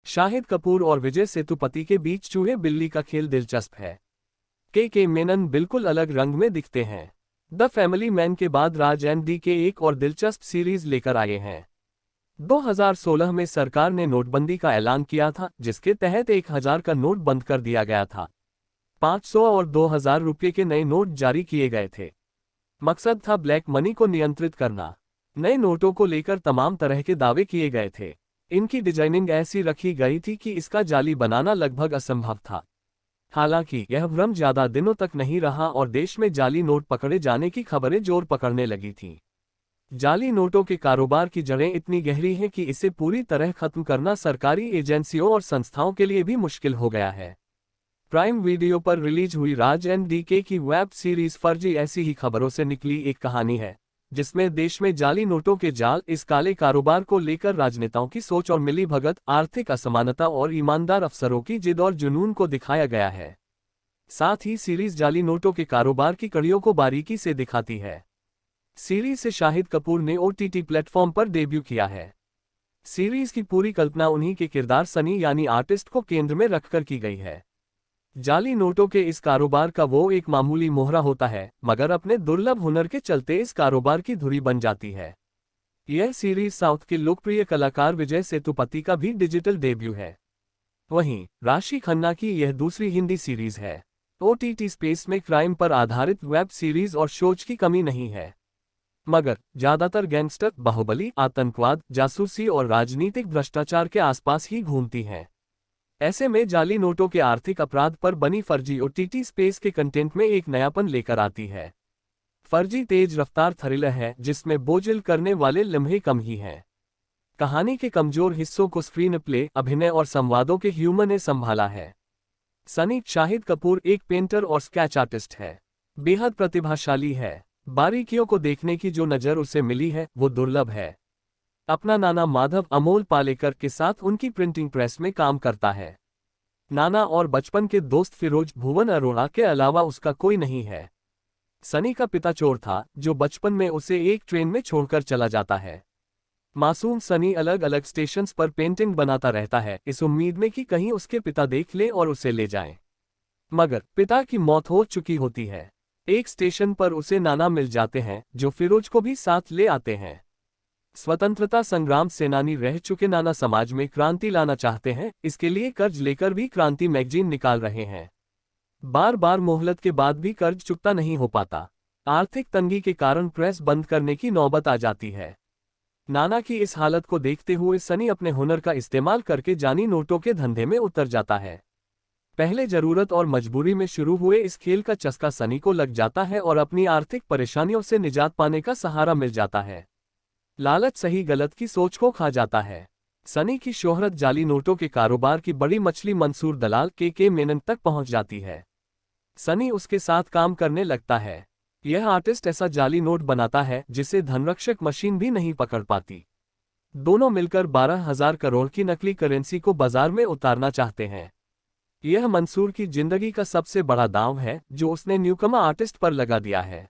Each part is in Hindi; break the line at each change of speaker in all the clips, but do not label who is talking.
शाहिद कपूर और विजय सेतुपति के बीच चूहे बिल्ली का खेल दिलचस्प है। के मेनन बिल्कुल अलग रंग में दिखते हैं। द फैमिली मैन के बाद राज एंड डी के एक और दिलचस्प सीरीज लेकर आए हैं। 2016 में सरकार ने नोटबंदी का ऐलान किया था, जिसके तहत 1000 का नोट बंद कर दिया गया था। 500 और 2000 रुपये के नए नोट जारी किए गए थे। मकसद था ब्लैक मनी को नियंत्रित करना। नए नोटों को लेकर तमाम तरह के दावे किए गए थे। इनकी डिजाइनिंग ऐसी रखी गई थी कि इसका जाली बनाना लगभग असंभव था। हालांकि यह भ्रम ज्यादा दिनों तक नहीं रहा और देश में जाली नोट पकड़े जाने की खबरें जोर पकड़ने लगी थीं। जाली नोटों के कारोबार की जड़ें इतनी गहरी हैं कि इसे पूरी तरह खत्म करना सरकारी एजेंसियों और संस्थाओं के लिए भी मुश्किल हो गया है। प्राइम वीडियो पर रिलीज हुई राज एंड डीके की वेब सीरीज फर्जी ऐसी ही खबरों से निकली एक कहानी है, जिसमें देश में जाली नोटों के जाल, इस काले कारोबार को लेकर राजनेताओं की सोच और मिलीभगत, आर्थिक असमानता और ईमानदार अफसरों की जिद और जुनून को दिखाया गया है। साथ ही सीरीज जाली नोटों के कारोबार की कड़ियों को बारीकी से दिखाती है। सीरीज से शाहिद कपूर ने OTT प्लेटफॉर्म पर डेब्यू किया है। सीरीज की पूरी कल्पना उन्हीं के किरदार सनी यानी आर्टिस्ट को केंद्र में रखकर की गई है। जाली नोटों के इस कारोबार का वो एक मामूली मोहरा होता है, मगर अपने दुर्लभ हुनर के चलते इस कारोबार की धुरी बन जाती है। यह सीरीज साउथ के लोकप्रिय कलाकार विजय सेतुपति का भी डिजिटल डेब्यू है। वहीं राशि खन्ना की यह दूसरी हिंदी सीरीज है। OTT स्पेस में क्राइम पर आधारित वेब सीरीज और शोज की कमी नहीं है, मगर ज्यादातर गैंगस्टर, बाहुबली, आतंकवाद, जासूसी और राजनीतिक भ्रष्टाचार के आसपास ही घूमती हैं। ऐसे में जाली नोटों के आर्थिक अपराध पर बनी फर्जी OTT स्पेस के कंटेंट में एक नयापन लेकर आती है। फर्जी तेज रफ्तार थ्रिलर है, जिसमें बोझिल करने वाले लम्हे कम ही हैं। कहानी के कमजोर हिस्सों को स्क्रीन प्ले, अभिनय और संवादों के ह्यूमर ने संभाला है। सनी शाहिद कपूर एक पेंटर और स्केच आर्टिस्ट है। बेहद प्रतिभाशाली है। बारीकियों को देखने की जो नज़र उसे मिली है वो दुर्लभ है। अपना नाना माधव अमोल पालेकर के साथ उनकी प्रिंटिंग प्रेस में काम करता है। नाना और बचपन के दोस्त फिरोज भुवन अरोड़ा के अलावा उसका कोई नहीं है। सनी का पिता चोर था, जो बचपन में उसे एक ट्रेन में छोड़कर चला जाता है। मासूम सनी अलग अलग स्टेशंस पर पेंटिंग बनाता रहता है, इस उम्मीद में कि कहीं उसके पिता देख लें और उसे ले जाएं। मगर पिता की मौत हो चुकी होती है। एक स्टेशन पर उसे नाना मिल जाते हैं, जो फिरोज को भी साथ ले आते हैं। स्वतंत्रता संग्राम सेनानी रह चुके नाना समाज में क्रांति लाना चाहते हैं, इसके लिए कर्ज लेकर भी क्रांति मैगजीन निकाल रहे हैं। बार बार मोहलत के बाद भी कर्ज चुकता नहीं हो पाता। आर्थिक तंगी के कारण प्रेस बंद करने की नौबत आ जाती है। नाना की इस हालत को देखते हुए सनी अपने हुनर का इस्तेमाल करके जाली नोटों के धंधे में उतर जाता है। पहले जरूरत और मजबूरी में शुरू हुए इस खेल का चस्का सनी को लग जाता है और अपनी आर्थिक परेशानियों से निजात पाने का सहारा मिल जाता है। लालच सही गलत की सोच को खा जाता है। सनी की शोहरत जाली नोटों के कारोबार की बड़ी मछली मंसूर दलाल के मेनन तक पहुंच जाती है। सनी उसके साथ काम करने लगता है। यह आर्टिस्ट ऐसा जाली नोट बनाता है जिसे धनरक्षक मशीन भी नहीं पकड़ पाती। दोनों मिलकर 12,000 करोड़ की नकली करेंसी को बाजार में उतारना चाहते हैं। यह मंसूर की जिंदगी का सबसे बड़ा दांव है, जो उसने न्यूकमा आर्टिस्ट पर लगा दिया है।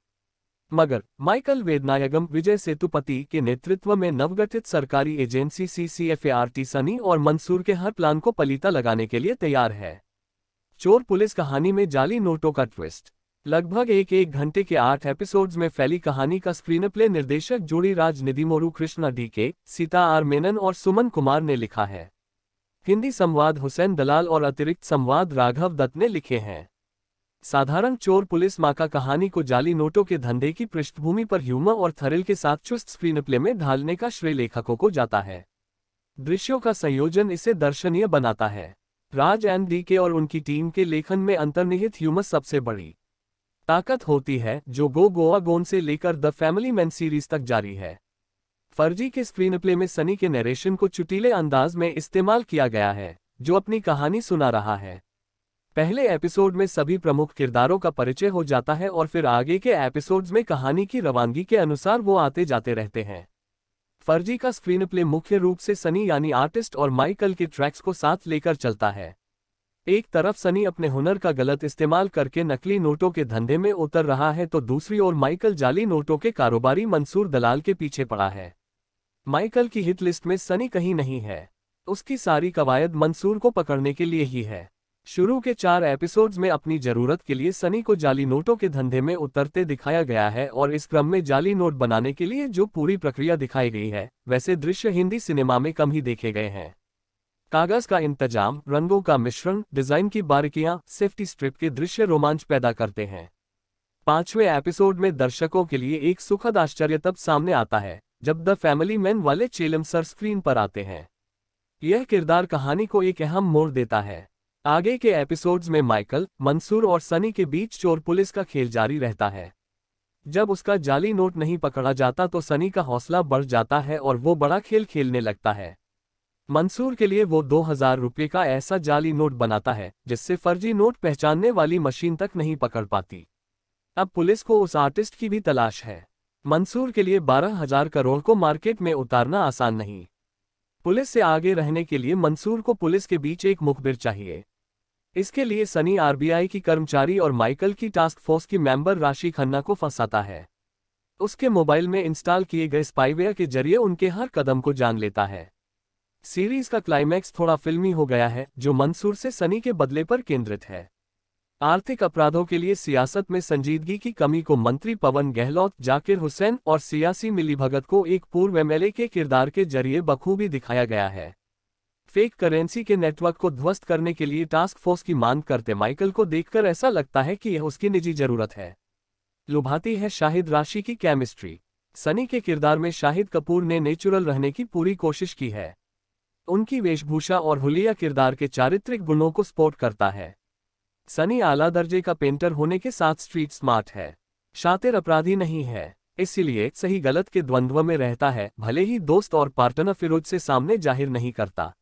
मगर माइकल वेदनायगम विजय सेतुपति के नेतृत्व में नवगठित सरकारी एजेंसी CCFART सनी और मंसूर के हर प्लान को पलीता लगाने के लिए तैयार है। चोर पुलिस कहानी में जाली नोटों का ट्विस्ट। लगभग एक घंटे के 8 एपिसोड्स में फैली कहानी का स्क्रीन प्ले निर्देशक जोड़ीराज निधिमोरू कृष्णा DK, सीता R मेनन और सुमन कुमार ने लिखा है। हिंदी संवाद हुसैन दलाल और अतिरिक्त संवाद राघव दत्त ने लिखे हैं। साधारण चोर पुलिस माँ का कहानी को जाली नोटों के धंधे की पृष्ठभूमि पर ह्यूमर और थ्रिल के साथ चुस्त स्क्रीन प्ले में ढालने का श्रेय लेखकों को जाता है। दृश्यों का संयोजन इसे दर्शनीय बनाता है। राज एंड DK और उनकी टीम के लेखन में अंतर्निहित ह्यूमर सबसे बड़ी ताकत होती है, जो गोवा गोन से लेकर द फैमिली मैन सीरीज तक जारी है। फर्जी के स्क्रीन प्ले में सनी के नरेशन को चुटीले अंदाज में इस्तेमाल किया गया है, जो अपनी कहानी सुना रहा है। पहले एपिसोड में सभी प्रमुख किरदारों का परिचय हो जाता है और फिर आगे के एपिसोड्स में कहानी की रवानगी के अनुसार वो आते जाते रहते हैं। फर्जी का स्क्रीन प्ले मुख्य रूप से सनी यानी आर्टिस्ट और माइकल के ट्रैक्स को साथ लेकर चलता है। एक तरफ सनी अपने हुनर का गलत इस्तेमाल करके नकली नोटों के धंधे में उतर रहा है, तो दूसरी ओर माइकल जाली नोटों के कारोबारी मंसूर दलाल के पीछे पड़ा है। माइकल की हिट लिस्ट में सनी कहीं नहीं है। उसकी सारी कवायद मंसूर को पकड़ने के लिए ही है। शुरू के 4 एपिसोड्स में अपनी जरूरत के लिए सनी को जाली नोटों के धंधे में उतरते दिखाया गया है और इस क्रम में जाली नोट बनाने के लिए जो पूरी प्रक्रिया दिखाई गई है, वैसे दृश्य हिंदी सिनेमा में कम ही देखे गए हैं। कागज का इंतजाम, रंगों का मिश्रण, डिजाइन की बारीकियां, सेफ्टी स्ट्रिप के दृश्य रोमांच पैदा करते हैं। 5वें एपिसोड में दर्शकों के लिए एक सुखद आश्चर्य तब सामने आता है जब द फैमिली मैन वाले चेलम सर स्क्रीन पर आते हैं। यह किरदार कहानी को एक अहम मोड़ देता है। आगे के एपिसोड्स में माइकल, मंसूर और सनी के बीच चोर पुलिस का खेल जारी रहता है। जब उसका जाली नोट नहीं पकड़ा जाता तो सनी का हौसला बढ़ जाता है और वो बड़ा खेल खेलने लगता है। मंसूर के लिए वो 2000 रुपये का ऐसा जाली नोट बनाता है जिससे फर्जी नोट पहचानने वाली मशीन तक नहीं पकड़ पाती। अब पुलिस को उस आर्टिस्ट की भी तलाश है। मंसूर के लिए 12,000 करोड़ को मार्केट में उतारना आसान नहीं। पुलिस से आगे रहने के लिए मंसूर को पुलिस के बीच एक मुखबिर चाहिए। इसके लिए सनी आरबीआई की कर्मचारी और माइकल की टास्क फोर्स की मेंबर राशि खन्ना को फंसाता है। उसके मोबाइल में इंस्टॉल किए गए स्पाईवेयर के जरिए उनके हर कदम को जान लेता है। सीरीज का क्लाइमैक्स थोड़ा फिल्मी हो गया है, जो मंसूर से सनी के बदले पर केंद्रित है। आर्थिक अपराधों के लिए सियासत में संजीदगी की कमी को मंत्री पवन गहलोत, जाकिर हुसैन और सियासी मिलीभगत को एक पूर्व एमएलए के किरदार के जरिए बखूबी दिखाया गया है। फेक करेंसी के नेटवर्क को ध्वस्त करने के लिए टास्क फोर्स की मांग करते माइकल को देखकर ऐसा लगता है कि यह उसकी निजी जरूरत है। लुभाती है शाहिद राशि की केमिस्ट्री। सनी के किरदार में शाहिद कपूर ने नेचुरल रहने की पूरी कोशिश की है। उनकी वेशभूषा और हुलिया किरदार के चारित्रिक गुणों को सपोर्ट करता है। सनी आला दर्जे का पेंटर होने के साथ स्ट्रीट स्मार्ट है, शातिर अपराधी नहीं है, इसलिए सही गलत के द्वंद्व में रहता है, भले ही दोस्त और पार्टनर फिरोज से सामने जाहिर नहीं करता।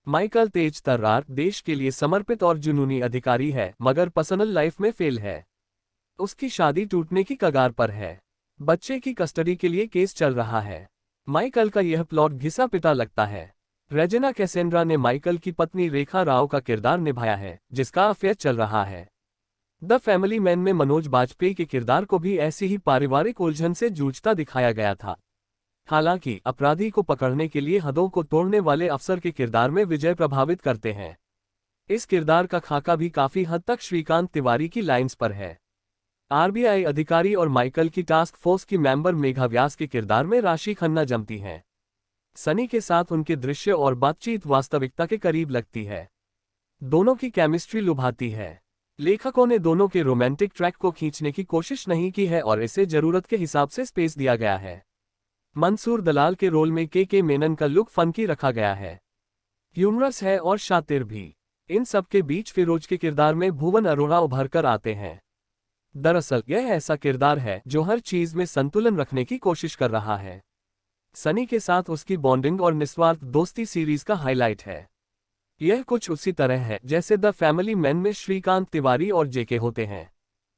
माइकल तेज तर्रार देश के लिए समर्पित और जुनूनी अधिकारी है, मगर पर्सनल लाइफ में फेल है। उसकी शादी टूटने की कगार पर है। बच्चे की कस्टडी के लिए केस चल रहा है। माइकल का यह प्लॉट घिसा पिटा लगता है। रेजिना कैसेंड्रा ने माइकल की पत्नी रेखा राव का किरदार निभाया है, जिसका अफेयर चल रहा है। द फैमिली मैन में मनोज बाजपेयी के किरदार को भी ऐसी ही पारिवारिक उलझन से जूझता दिखाया गया था। हालांकि अपराधी को पकड़ने के लिए हदों को तोड़ने वाले अफसर के किरदार में विजय प्रभावित करते हैं। इस किरदार का खाका भी काफी हद तक श्रीकांत तिवारी की लाइंस पर है। आरबीआई अधिकारी और माइकल की टास्क फोर्स की मेंबर मेघा व्यास के किरदार में राशि खन्ना जमती हैं। सनी के साथ उनके दृश्य और बातचीत वास्तविकता के करीब लगती है। दोनों की केमिस्ट्री लुभाती है। लेखकों ने दोनों के रोमांटिक ट्रैक को खींचने की कोशिश नहीं की है और इसे जरूरत के हिसाब से स्पेस दिया गया है। मंसूर दलाल के रोल में के मेनन का लुक फंकी रखा गया है, ह्यूमरस है और शातिर भी। इन सब के बीच फिरोज के किरदार में भुवन अरोड़ा उभर कर आते हैं। दरअसल यह ऐसा किरदार है जो हर चीज में संतुलन रखने की कोशिश कर रहा है। सनी के साथ उसकी बॉन्डिंग और निस्वार्थ दोस्ती सीरीज का हाईलाइट है। यह कुछ उसी तरह है जैसे द फैमिली मैन में श्रीकांत तिवारी और जेके होते हैं।